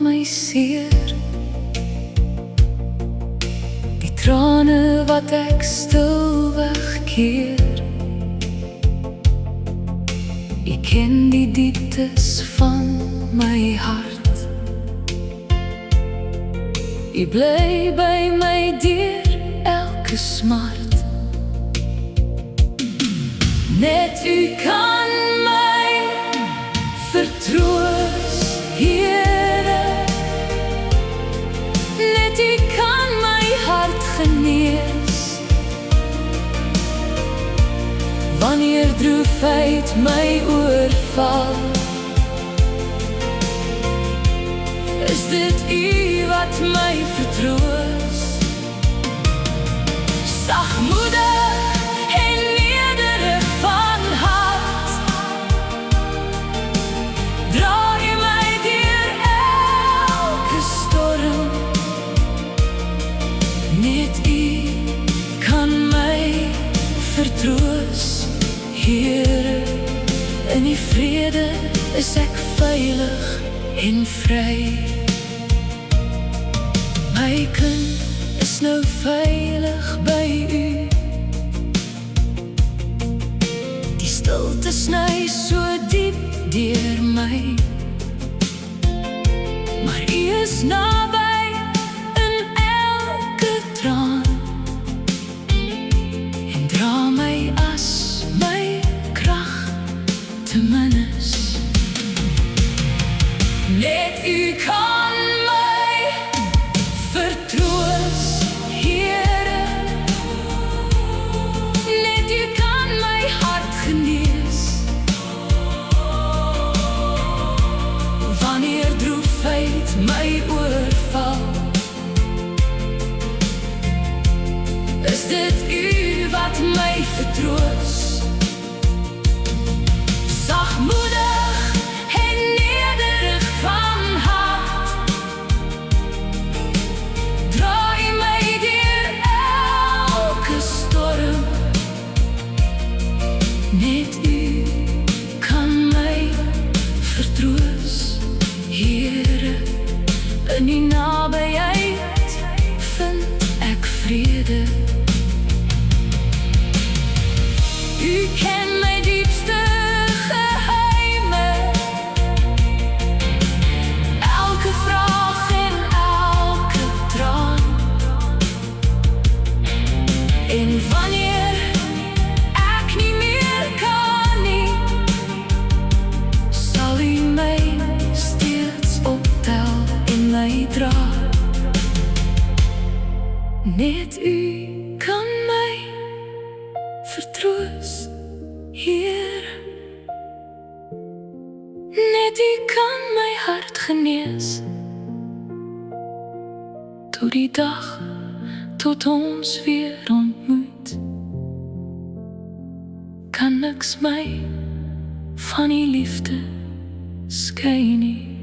my seer. Die trane wat ek stilweg keer. Ek ken die dieptes van my hart. Ek bly by my deur elke smart. Net U kan my vertroos, Here. Net U kan my hart genees. Wanneer droefheid my oorval, is dit U wat my vertroos. Sagmoedig en nederig van hart, dra U my deur elke storm. Net U kan my vertroos, Here. In U vrede is ek veilig en vry. My kind is nou veilig by U. Die stilte sny so diep deur my, maar U is naby in elke traan, en dra my as my krag te min is. Net U kan my vertroos, Here. Net U kan my hart genees. Wanneer droefheid my oorval, is dit U wat my vertroos. Sagmoedig en nederig van hart, dra U my deur elke storm. Net U kan my vertroos, Here. In U nabyheid vind ek vrede. U ken my diepste geheime, elke vraag en elke traan. En wanneer ek nie meer kan nie, sal U my steeds optel en my dra. Net U kan my vertroos, Here. Net U kan my hart genees. Tot die dag tot ons weer ontmoet, kan niks my van U liefde skei nie.